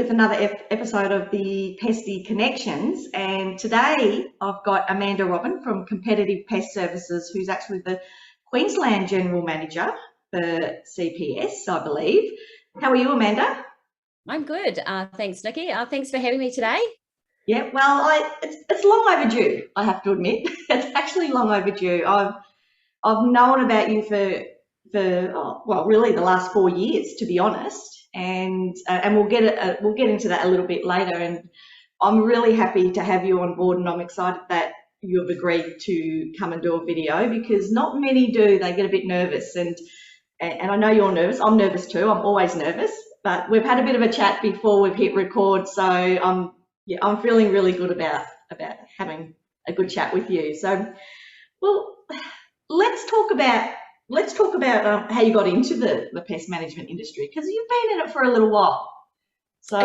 with another episode of the Pestie Connections, and today I've got Amanda Robin from Competitive Pest Services, who's actually the Queensland General Manager for CPS, I believe. How are you, Amanda? I'm good. Thanks, Nicky. Thanks for having me today. Yeah, well, it's long overdue, I have to admit. It's actually long overdue. I've known about you for really the last 4 years, to be honest. And we'll get into that a little bit later. And I'm really happy to have you on board, and I'm excited that you've agreed to come and do a video, because not many do. They get a bit nervous, and I know you're nervous. I'm nervous too. I'm always nervous, but we've had a bit of a chat before we've hit record, so I'm feeling really good about having a good chat with you. So, well, let's talk about how you got into the pest management industry, because you've been in it for a little while. So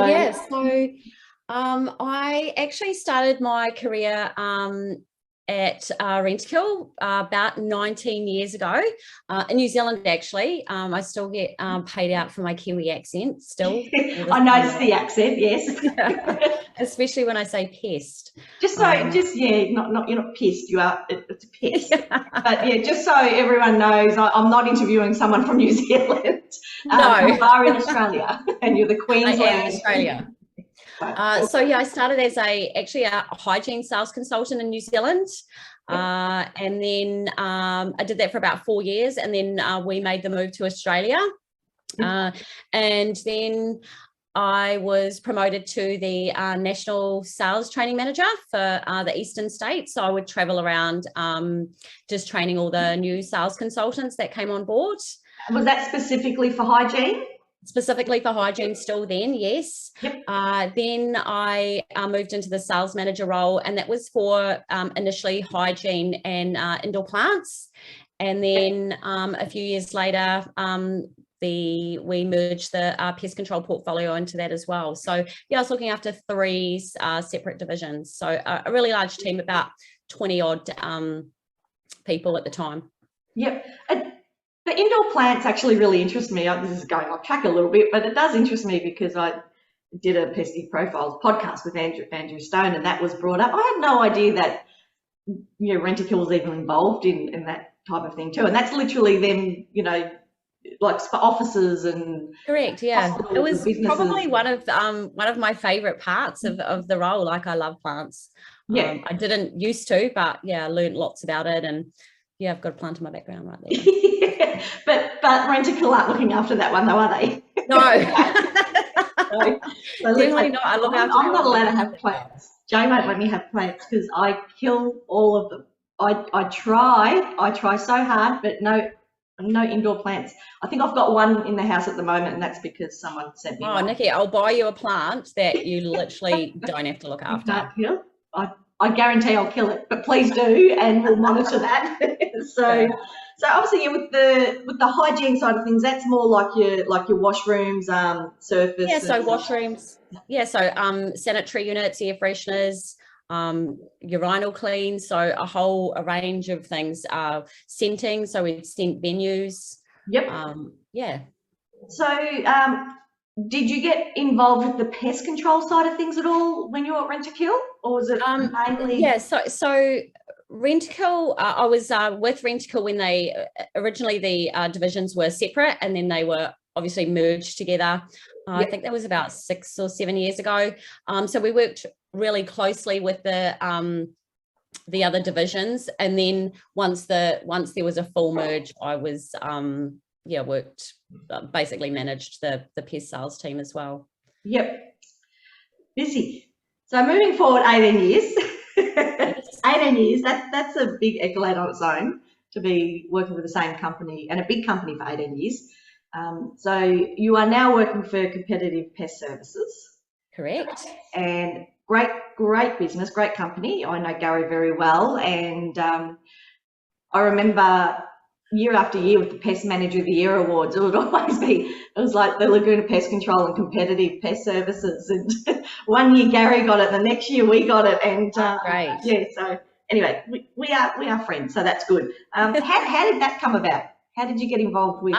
I actually started my career at Rentokil about 19 years ago in New Zealand. Actually, I still get paid out for my Kiwi accent still. I noticed the accent, yes. Yeah. Especially when I say pest. You're not pissed. You are. It's a pest. But yeah, just so everyone knows, I'm not interviewing someone from New Zealand. No, you are in Australia, and you're the Queensland. I am in Australia. I started as actually a hygiene sales consultant in New Zealand, and then I did that for about 4 years, and then we made the move to Australia, and then I was promoted to the National Sales Training Manager for the Eastern States. So I would travel around just training all the new sales consultants that came on board. Was that specifically for hygiene? Specifically for hygiene still then, yes. Yep. Then I moved into the sales manager role, and that was for initially hygiene and indoor plants. And then a few years later, we merged the pest control portfolio into that as well. So yeah, I was looking after 3 separate divisions. So a really large team, about 20 odd people at the time. Yep. The indoor plants actually really interest me. This is going off track a little bit, but it does interest me because I did a Pestie Profiles podcast with Andrew Stone, and that was brought up. I had no idea that Rentokil was even involved in that type of thing too. And that's literally them, like for offices and correct, yeah. It was probably one of my favorite parts of the role. Like, I love plants. Yeah, I didn't used to, but yeah, I learned lots about it, and yeah, I've got a plant in my background right there. Yeah, but Rentokil aren't looking after that one, though, are they? No. So definitely not. I look after. I'm not allowed to have plants. Jay won't let me have plants because I kill all of them. I try so hard, but no indoor plants. I think I've got one in the house at the moment, and that's because someone sent me one. Nikki, I'll buy you a plant that you literally don't have to look after. You can't kill. I guarantee I'll kill it, but please do, and we'll monitor that. So obviously, with the hygiene side of things, that's more like your washrooms, surface. Yeah, so washrooms. Yeah, so sanitary units, air fresheners, urinal clean, so a range of things. Scenting, so we've scent venues. Yep. Yeah. So did you get involved with the pest control side of things at all when you were at Rentokil, or was it mainly? Yeah, so Rentokil, I was with Rentokil when they originally the divisions were separate, and then they were obviously merged together. Yep. I think that was about 6 or 7 years ago. So we worked really closely with the other divisions, and then once there was a full merge, I was basically managed the pest sales team as well. Yep. Busy. So moving forward 18 years. 18 years, that's a big accolade on its own, to be working with the same company, and a big company, for 18 years. So you are now working for Competitive Pest Services. Correct. And great business, great company. I know Gary very well, and I remember year after year with the Pest Manager of the Year awards, it was like the Laguna Pest Control and Competitive Pest Services, and one year Gary got it, the next year we got it, and great. Yeah, so anyway, we are friends, so that's good. How did that come about? How did you get involved with?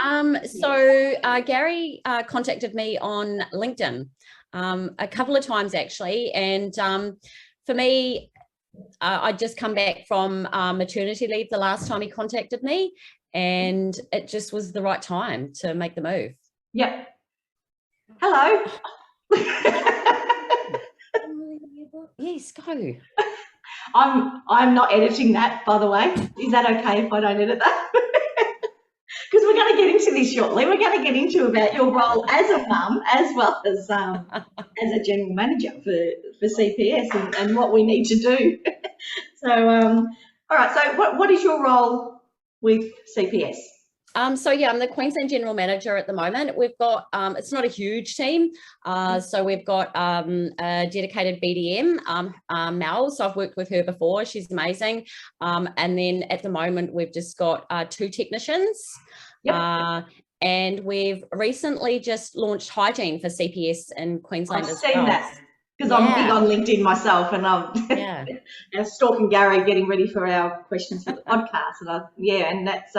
So Gary contacted me on LinkedIn. A couple of times actually. And for me, I'd just come back from maternity leave the last time he contacted me, and it just was the right time to make the move. Yep. Hello. Yes, go. I'm not editing that, by the way. Is that okay if I don't edit that? Because we're going to get into this shortly. We're going to get into about your role as a mum as well as a general manager for CPS and what we need to do. So, all right. So, what is your role with CPS? So yeah, I'm the Queensland General Manager at the moment. We've got, it's not a huge team. So we've got a dedicated BDM, Mel. So I've worked with her before. She's amazing. And then at the moment, we've just got 2 technicians. Yep. And we've recently just launched hygiene for CPS in Queensland as well. I've seen that. Because I'm big on LinkedIn myself, and I'm stalking Gary, getting ready for our questions for the podcast. And that's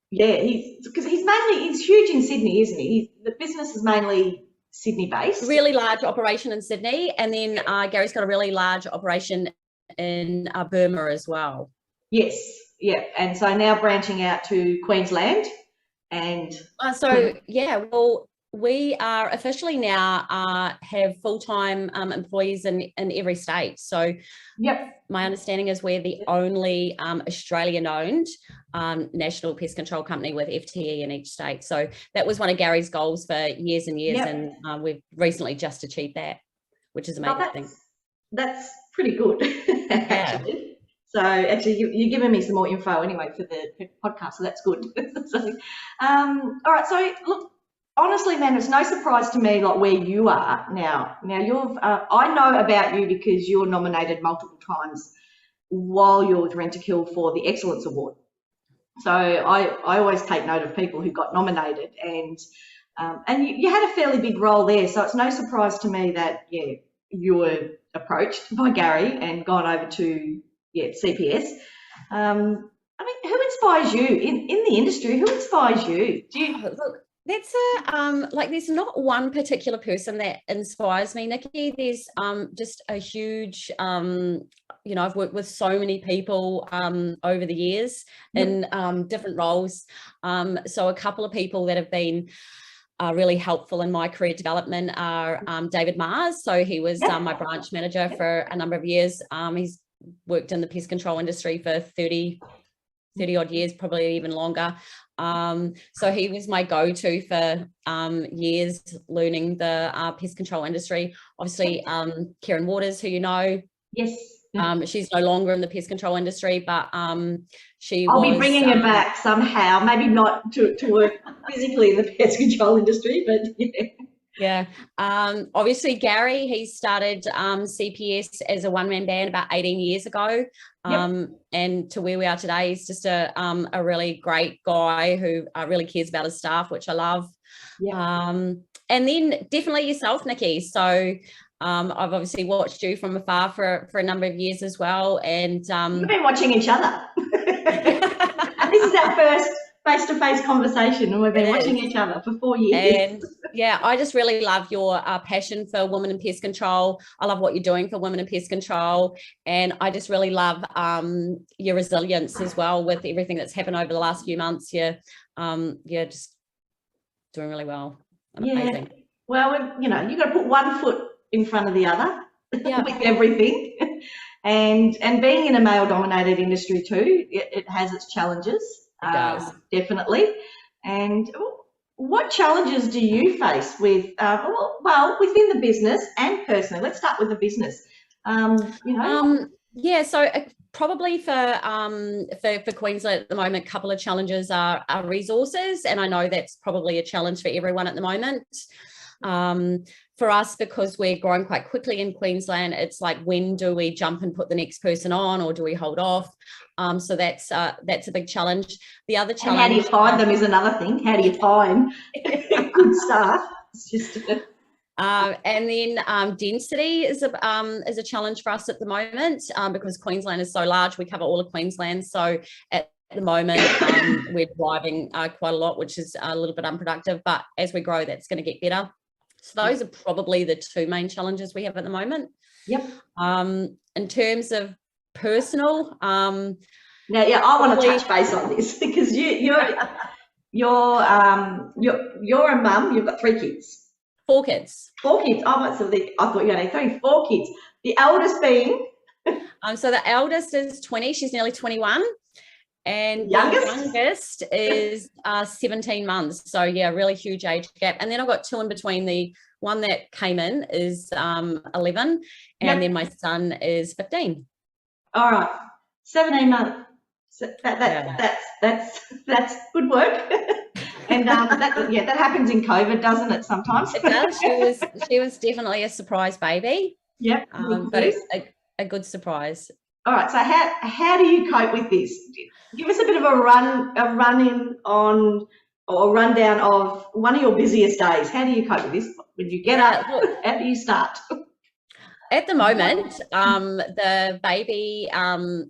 he's huge in Sydney, isn't he? The business is mainly Sydney based. Really large operation in Sydney, and then Gary's got a really large operation in Burma as well. Yes, yeah, and so now branching out to Queensland, and well, we are officially now have full-time employees in every state. So my understanding is we're the only Australian-owned national pest control company with FTE in each state. So that was one of Gary's goals for years and years, and we've recently just achieved that, which is amazing. That's pretty good, actually. So actually, you're giving me some more info anyway for the podcast, so that's good. All right, so look, honestly, man, it's no surprise to me like where you are now. Now you've, I know about you because you're nominated multiple times while you're with Rentokil for the Excellence Award. So I always take note of people who got nominated, and you had a fairly big role there. So it's no surprise to me that you were approached by Gary and gone over to CPS. I mean, who inspires you in the industry? Who inspires you? Do you look? That's there's not one particular person that inspires me, Nicky. There's just a huge, I've worked with so many people over the years in different roles. So a couple of people that have been really helpful in my career development are David Mars. So he was my branch manager for a number of years. He's worked in the pest control industry for 30 odd years, probably even longer. So he was my go-to for years learning the pest control industry. Obviously, Karen Waters, who you know. Yes. She's no longer in the pest control industry, but I'll be bringing her back somehow, maybe not to work physically in the pest control industry, but obviously Gary, he started CPS as a one-man band about 18 years ago. And to where we are today, he's just a really great guy who really cares about his staff, which I love. And then definitely yourself, Nicky. So I've obviously watched you from afar for a number of years as well. And we've been watching each other. This is our first face-to-face conversation, and we've been watching each other for 4 years. And I just really love your passion for women in pest control. I love what you're doing for women in pest control, and I just really love your resilience as well with everything that's happened over the last few months. You're just doing really well. Amazing. Well, you've got to put one foot in front of the other with everything. And being in a male-dominated industry too, it has its challenges. It does. Definitely. And what challenges do you face with, within the business and personally? Let's start with the business. So probably for Queensland at the moment, a couple of challenges are resources, and I know that's probably a challenge for everyone at the moment. For us, because we're growing quite quickly in Queensland, it's like, when do we jump and put the next person on, or do we hold off? So that's a big challenge. The other challenge, and how do you find them, is another thing. How do you find good staff? It's just and then density is a challenge for us at the moment, because Queensland is so large. We cover all of Queensland, so at the moment we're driving quite a lot, which is a little bit unproductive, but as we grow, that's going to get better. So those are probably the two main challenges we have at the moment. Yep. In terms of personal, now, yeah, I want to touch base on this because you're a mum. You've got 3 kids. 4 kids. 4 kids. Oh, I thought you had 3, 4 kids. The eldest being. So the eldest is 20. She's nearly 21. And youngest? the youngest is 17 months. So yeah, really huge age gap. And then I've got 2 in between. The one that came in is 11, and then my son is 15. All right, 17 months. So that's good work. And that happens in COVID, doesn't it? Sometimes it does. She was definitely a surprise baby. Yep, but it's a good surprise. All right. So how do you cope with this? Give us a bit of a rundown of one of your busiest days. How do you cope with this? When you get up, how do you start? At the moment, the baby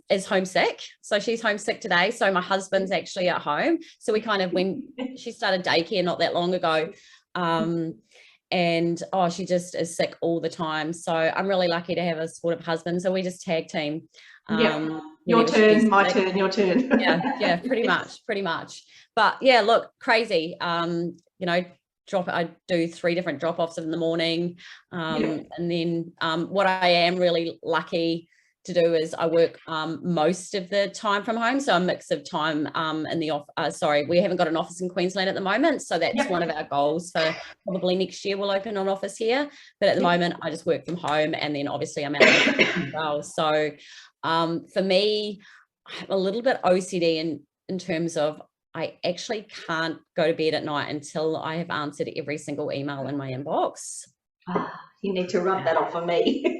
is homesick. So she's homesick today. So my husband's actually at home. So we kind of, when she started daycare not that long ago, and she just is sick all the time. So I'm really lucky to have a supportive husband. So we just tag team. Your turn, my turn, your turn. yeah, pretty much. But yeah, look, crazy. I do 3 different drop-offs in the morning. And then what I am really lucky to do is I work most of the time from home. So a mix of time in the office. We haven't got an office in Queensland at the moment. So that's one of our goals for probably next year. We'll open an office here. But at the moment, I just work from home. And then obviously I'm out as well. So for me, I'm a little bit OCD in terms of I actually can't go to bed at night until I have answered every single email in my inbox. You need to rub that off of me.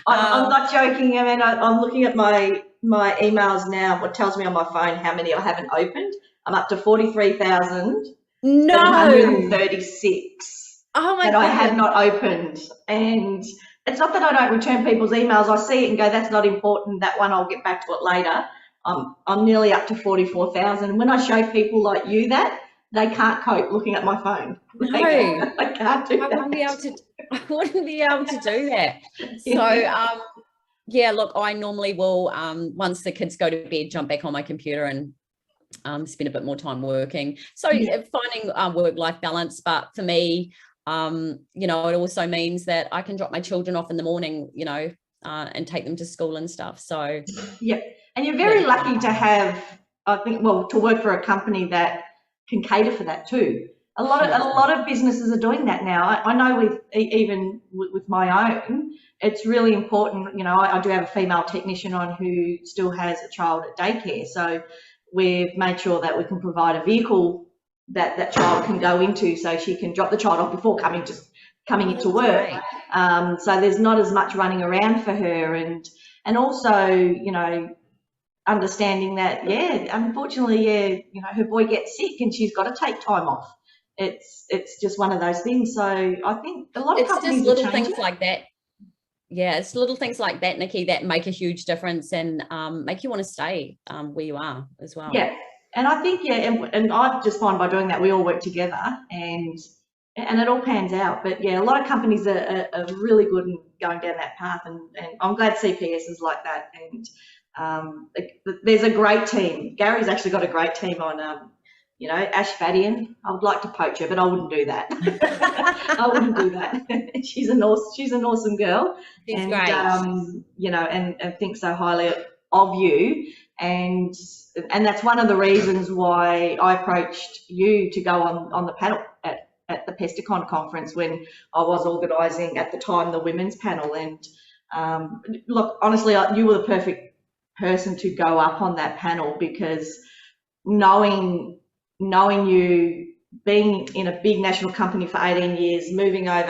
I'm not joking. I mean, I'm looking at my emails now. What tells me on my phone how many I haven't opened? I'm up to 43,736 that I have not opened. And it's not that I don't return people's emails. I see it and go, that's not important. That one, I'll get back to it later. I'm nearly up to 44,000. When I show people like you that, they can't cope looking at my phone. No, I can't do that. I wouldn't be able to do that. So, look, I normally will, once the kids go to bed, jump back on my computer and spend a bit more time working. So finding work-life balance. But for me, it also means that I can drop my children off in the morning, and take them to school and stuff. So and you're very lucky to have, I think, to work for a company that can cater for that too. A lot of businesses are doing that now. I know with my own, it's really important. I do have a female technician on who still has a child at daycare. So we've made sure that we can provide a vehicle that child can go into so she can drop the child off before coming into work. So there's not as much running around for her, and also, understanding that, unfortunately, her boy gets sick and she's got to take time off. It's just one of those things. So I think a lot of companies just little things like that. Yeah, it's little things like that, Nicky, that make a huge difference and make you want to stay where you are as well. Yeah, and I think, and I just find by doing that, we all work together and it all pans out. But a lot of companies are really good in going down that path, and I'm glad CPS is like that. And there's a great team. Gary's actually got a great team on, Ash Fadian. I would like to poach her, but I wouldn't do that. I wouldn't do that. She's an awesome girl. She's great. And think so highly of you. And that's one of the reasons why I approached you to go on the panel at the Pesticon conference when I was organising at the time the women's panel. And look, honestly, you were the perfect person to go up on that panel, because knowing you, being in a big national company for 18 years, moving over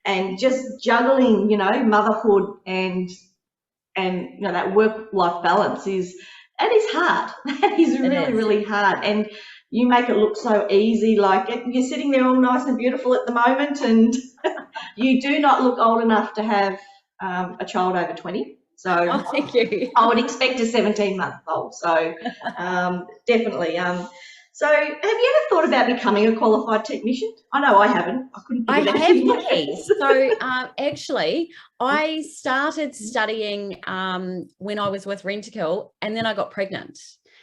and just juggling, motherhood and that work-life balance is hard. That is really hard. And you make it look so easy, like you're sitting there all nice and beautiful at the moment, and you do not look old enough to have a child over 20. So thank you. I would expect a 17-month-old. So definitely. So have you ever thought about becoming a qualified technician? I know I haven't. I couldn't I think of have, anything. Nicky. So actually, I started studying when I was with Rentokil, and then I got pregnant.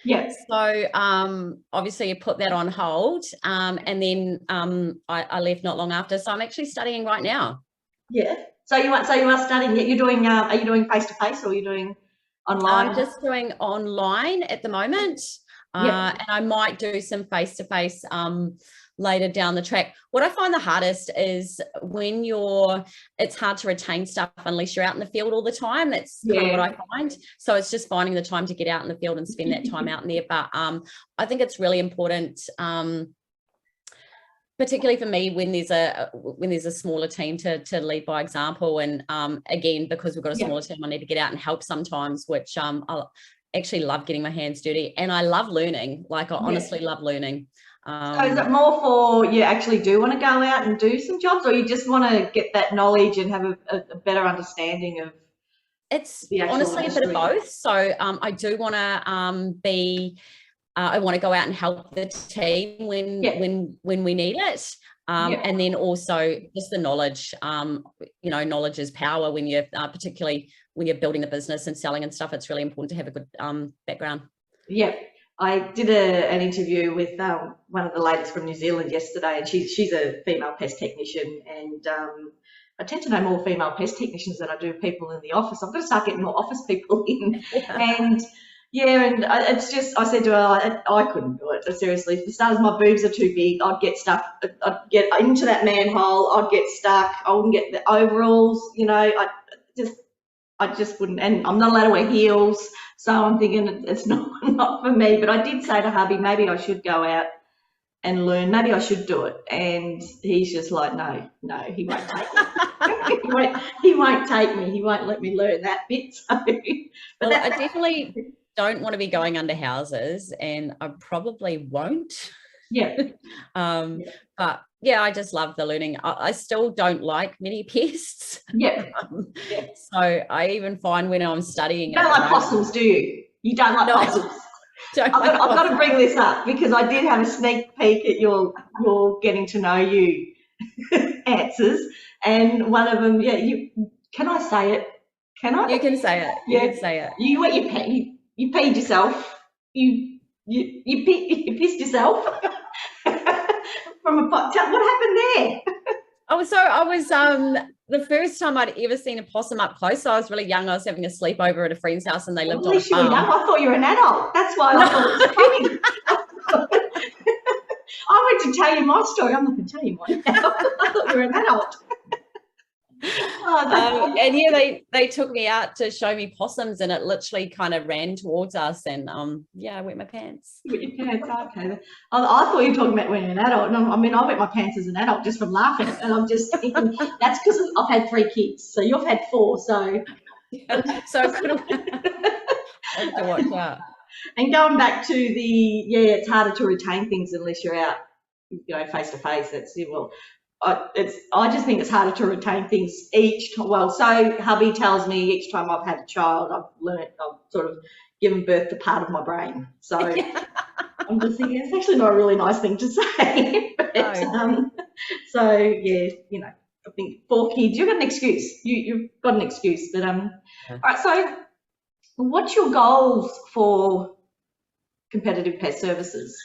Yeah. So obviously you put that on hold, and then I left not long after. So I'm actually studying right now. Yeah. So you are studying. You're doing. Are you doing face to face, or are you doing online? I'm just doing online at the moment, Yeah. and I might do some face to face later down the track. What I find the hardest is when it's hard to retain stuff unless you're out in the field all the time. That's kind of what I find. So it's just finding the time to get out in the field and spend that time out in there. But I think it's really important, particularly for me when there's a smaller team, to lead by example. And again, because we've got a smaller team, I need to get out and help sometimes, which I actually love getting my hands dirty, and I love learning. Like I honestly love learning. So is it more for you actually do want to go out and do some jobs, or you just want to get that knowledge and have a better understanding of it's honestly industry? A bit of both. So I do want to I want to go out and help the team when we need it. And then also just the knowledge, knowledge is power when you're particularly when you're building a business and selling and stuff. It's really important to have a good background. Yeah. I did an interview with one of the ladies from New Zealand yesterday, and she's a female pest technician, and I tend to know more female pest technicians than I do people in the office. I'm going to start getting more office people in. And it's just, I said to her, I couldn't do it. Just for starters, my boobs are too big. I'd get stuck. I'd get into that manhole. I'd get stuck. I wouldn't get the overalls. I just wouldn't, and I'm not allowed to wear heels, so I'm thinking it's not for me. But I did say to hubby, maybe I should go out and learn. Maybe I should do it. And he's just like, no, he won't take me. he won't take me. He won't let me learn that bit. So, well, I definitely don't want to be going under houses, and I probably won't. Yeah. But yeah, I just love the learning. I still don't like many pests. Yeah. So I even find when I'm studying. You don't like possums, do you? You don't like possums? I've got to bring this up because I did have a sneak peek at your getting to know you answers, and one of them, can I say it? Can I? You can say it. You can say it. You peed yourself. You pissed yourself from a pot. What happened there? Oh, so I was the first time I'd ever seen a possum up close. So I was really young. I was having a sleepover at a friend's house, and they lived on a farm. I thought you were an adult. That's why I thought it was funny. I went to tell you my story. I'm not going to tell you mine now. I thought you were an adult. And they took me out to show me possums, and it literally kind of ran towards us, and I wet my pants. You wet your pants, okay. I thought you were talking about when you're an adult. No, I mean, I wet my pants as an adult just from laughing, and I'm just thinking that's because I've had 3 kids, so you've had 4, so so I could have to watch out. And going back to it's harder to retain things unless you're out, face to face. I just think it's harder to retain things each time. Well, so hubby tells me each time I've had a child, I've sort of given birth to part of my brain. So I'm just thinking it's actually not a really nice thing to say. But, I think 4 kids, you've got an excuse. You've got an excuse. But all right. So, what's your goals for Competitive Pest Services?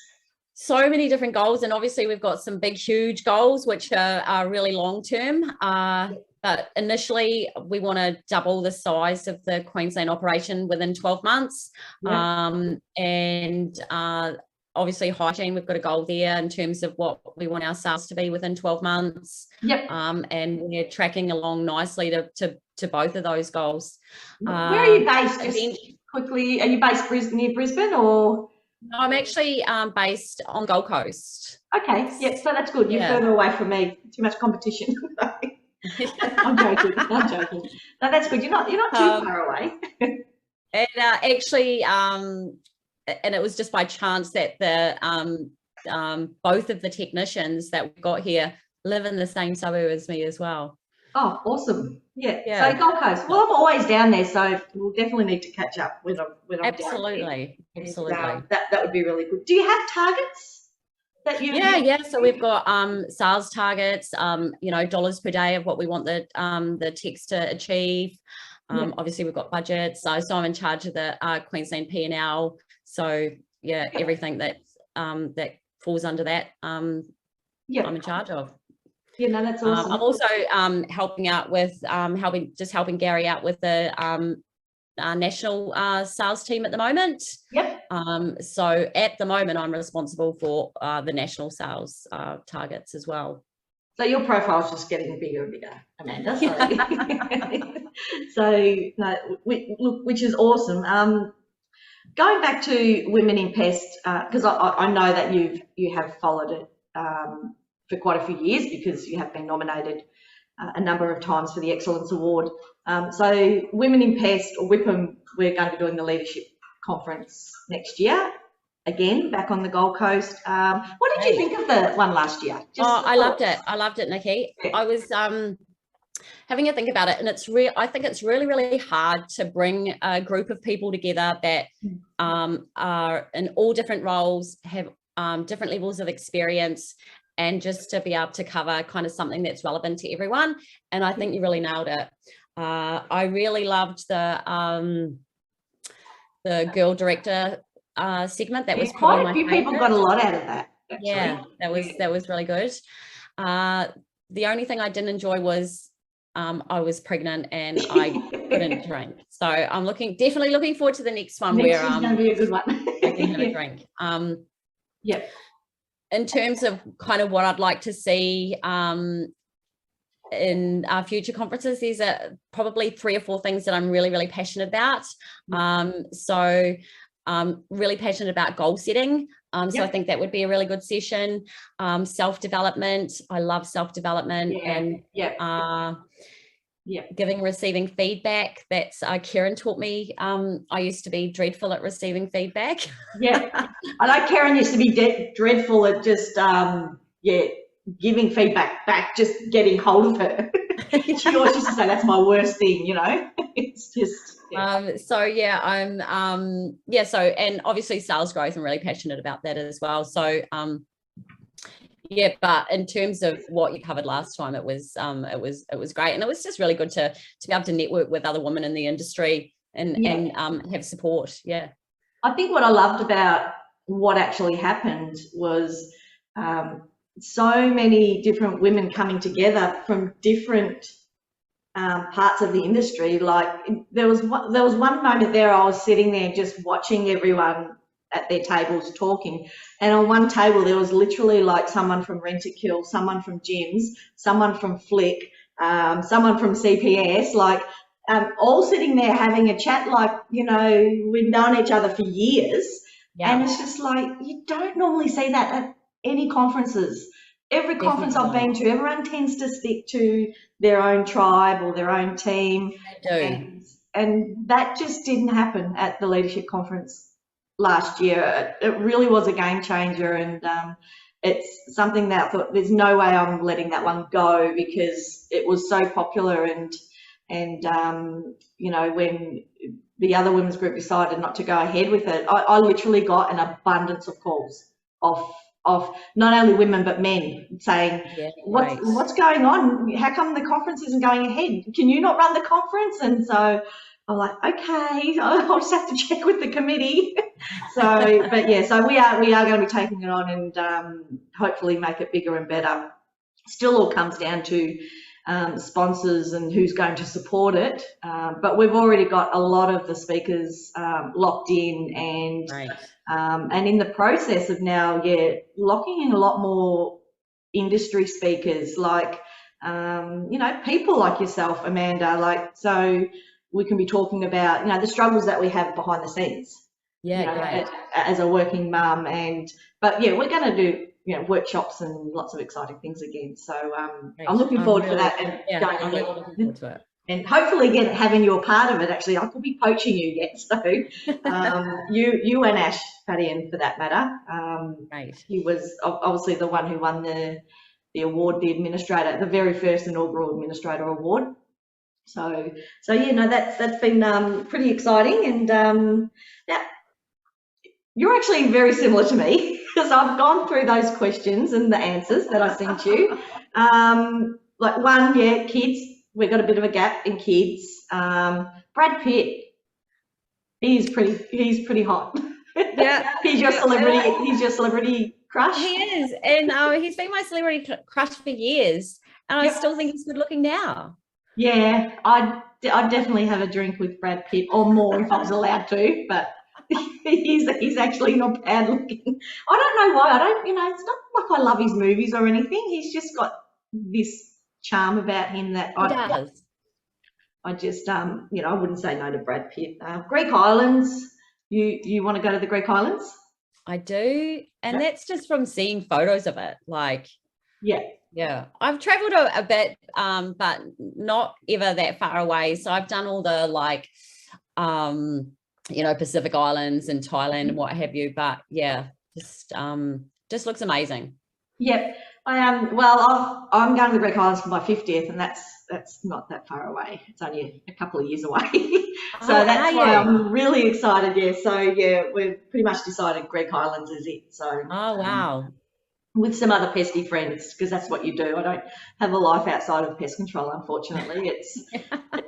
So many different goals, and obviously we've got some big, huge goals which are really long term. But initially, we want to double the size of the Queensland operation within 12 months. And obviously, hygiene, we've got a goal there in terms of what we want our sales to be within 12 months. And we're tracking along nicely to both of those goals. Where are you based? Just quickly, are you based near Brisbane or? No, I'm actually based on Gold Coast. Okay, so that's good. You're further away from me. Too much competition. I'm joking. No, that's good. You're not too far away. And actually, and it was just by chance that the both of the technicians that we got here live in the same suburb as me as well. Oh, awesome. Yeah. Yeah. So Gold Coast. Well, I'm always down there, so we'll definitely need to catch up when I'm down there. Absolutely. That would be really good. Do you have targets that you? Yeah. So we've got sales targets, dollars per day of what we want the techs to achieve. Obviously we've got budgets. So I'm in charge of the Queensland P&L. So everything that falls under that, I'm in charge of. Yeah, no, that's awesome. I'm also helping out with helping Gary out with the national sales team at the moment. Yep. So at the moment, I'm responsible for the national sales targets as well. So your profile's just getting bigger and bigger, Amanda. So no, which is awesome. Going back to Women in Pest, because I know that you have followed it for quite a few years because you have been nominated a number of times for the Excellence Award. So Women in Pest, or WIPM, we're going to be doing the leadership conference next year. Again, back on the Gold Coast. What did you think of the one last year? I loved it. I loved it, Nikki. I was having a think about it, and I think it's really, really hard to bring a group of people together that are in all different roles, have different levels of experience, and just to be able to cover kind of something that's relevant to everyone. And I think you really nailed it. I really loved the girl director segment. That was probably my favorite. People got a lot out of that. Actually. Yeah, that was really good. The only thing I didn't enjoy was I was pregnant and I couldn't drink. So I'm definitely looking forward to the next one. Next one's going to be a good one. I can have a drink. In terms of kind of what I'd like to see in our future conferences, there's probably 3 or 4 things that I'm really, really passionate about. So really passionate about goal setting. So I think that would be a really good session. Self-development. I love self-development and giving, receiving feedback. That's Karen taught me. I used to be dreadful at receiving feedback. I know Karen used to be dreadful at just giving feedback back, just getting hold of her. She always used to say that's my worst thing, It's just and obviously sales growth, I'm really passionate about that as well. So but in terms of what you covered last time, it was great, and it was just really good to be able to network with other women in the industry and have support. I think what I loved about what actually happened was so many different women coming together from different parts of the industry. Like there was one moment there, I was sitting there just watching everyone at their tables talking, and on one table there was literally like someone from Rent-A-Kill, someone from gyms, someone from Flick, someone from CPS, like all sitting there having a chat like, we've known each other for years. And it's just like, you don't normally see that at any conferences. Every conference I've been to, everyone tends to stick to their own tribe or their own team. And that just didn't happen at the leadership conference last year. It really was a game changer, and it's something that I thought there's no way I'm letting that one go, because it was so popular, and when the other women's group decided not to go ahead with it, I literally got an abundance of calls of not only women but men saying, what's going on? How come the conference isn't going ahead? Can you not run the conference? And so I'm like, okay, I'll just have to check with the committee. So we are going to be taking it on and hopefully make it bigger and better. Still all comes down to sponsors and who's going to support it, but we've already got a lot of the speakers locked in, and in the process of now locking in a lot more industry speakers, like people like yourself, Amanda, so we can be talking about the struggles that we have behind the scenes as a working mum. But we're going to do workshops and lots of exciting things again. So I'm looking forward to that, and I'm really looking forward to it. And hopefully having you a part of it. Actually, I could be poaching you yet. So you and Ash Fadian, for that matter. He was obviously the one who won the the award, the administrator, the very first inaugural administrator award. So yeah, no, that's been pretty exciting. And yeah, you're actually very similar to me because I've gone through those questions and the answers that I sent you. Like one, yeah, kids. We've got a bit of a gap in kids. Brad Pitt, he's pretty hot. Yeah, he's your celebrity. He's your celebrity crush. He is, and he's been my celebrity crush for years, and I still think he's good looking now. Yeah, I'd definitely have a drink with Brad Pitt, or more if I was allowed to. But he's actually not bad looking. I don't know why. It's not like I love his movies or anything. He's just got this charm about him that I just I wouldn't say no to Brad Pitt. Greek Islands. You want to go to the Greek Islands? I do, and that's just from seeing photos of it. Like, yeah, I've traveled a bit, but not ever that far away. So I've done all the Pacific Islands and Thailand and what have you. But yeah, just looks amazing. Yep, I am. Well, I'm going to the Greek Islands for my 50th, and that's not that far away. It's only a couple of years away. So that's why I'm really excited. Yeah. So yeah, we've pretty much decided Greek Islands is it. So. Oh wow. With some other pesty friends, because that's what you do. I don't have a life outside of pest control, unfortunately. It's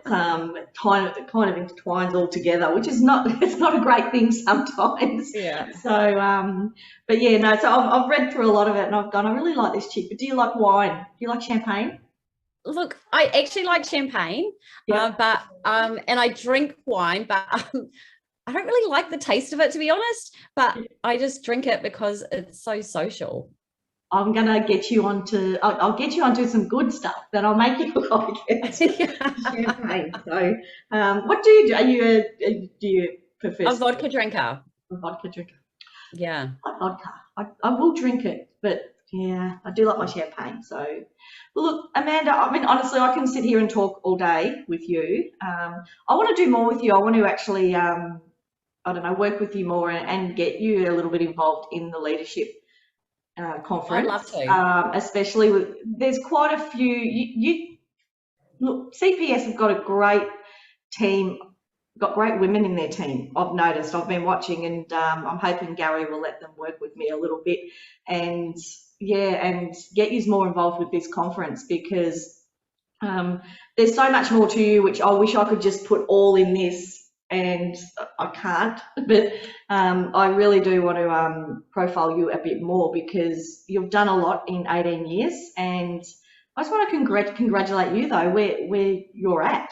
kind of intertwines all together, which is not a great thing sometimes. Yeah. So but yeah, no. So I've read through a lot of it, and I've gone, I really like this chick. But do you like wine? Do you like champagne? Look, I actually like champagne, but and I drink wine, but I don't really like the taste of it, to be honest. But I just drink it because it's so social. I'm gonna get you onto. I'll get you onto some good stuff that I'll make you like it. Champagne. So, what do you do? Do you prefer a vodka drinker? A vodka drinker. Yeah. I like vodka. I will drink it, but yeah, I do like my champagne. So, look, Amanda. I mean, honestly, I can sit here and talk all day with you. I want to do more with you. I want to actually, work with you more and get you a little bit involved in the leadership conference. I'd love to. Especially with, there's quite a few, look, CPS have got a great team, got great women in their team. I've noticed, I've been watching, and I'm hoping Gary will let them work with me a little bit and get you more involved with this conference, because there's so much more to you, which I wish I could just put all in this, and I can't, but I really do want to profile you a bit more, because you've done a lot in 18 years, and I just want to congratulate you though where you're at.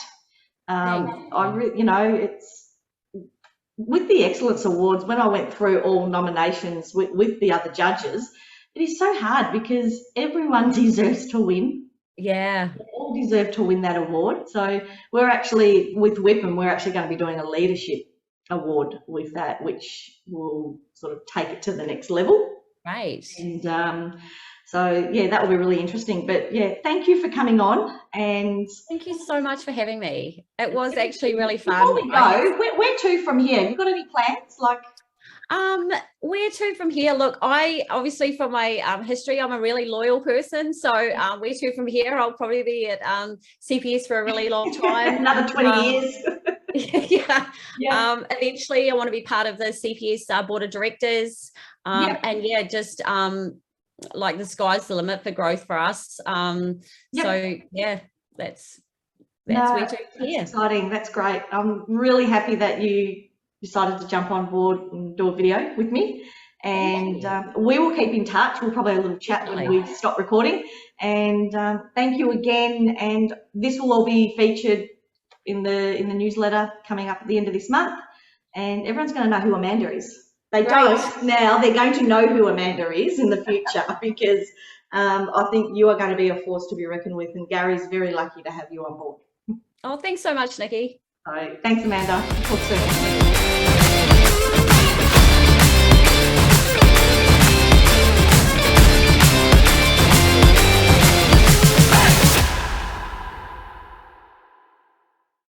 It's with the Excellence Awards, when I went through all nominations with the other judges, it is so hard because everyone deserves to win. Yeah. They all deserve to win that award. So we're actually, with Whipham, we're actually going to be doing a leadership award with that, which will sort of take it to the next level. Right. And so, yeah, that will be really interesting. But, yeah, thank you for coming on. And thank you so much for having me. It was actually really fun. Before we go, where to from here? Have you got any plans? Where to from here? Look, I obviously, from my history, I'm a really loyal person. So where to from here? I'll probably be at CPS for a really long time. Another 20 years. Yeah. Eventually, I want to be part of the CPS board of directors. And yeah, just like the sky's the limit for growth for us. So yeah, that's where to from here. Exciting. That's great. I'm really happy that you decided to jump on board and do a video with me, and we will keep in touch. We'll probably have a little chat when we stop recording, and thank you again. And this will all be featured in the newsletter coming up at the end of this month, and everyone's going to know who Amanda is. They don't now. They're going to know who Amanda is in the future, because I think you are going to be a force to be reckoned with, and Gary's very lucky to have you on board. Oh, thanks so much, Nikki. All right, thanks, Amanda. Talk soon.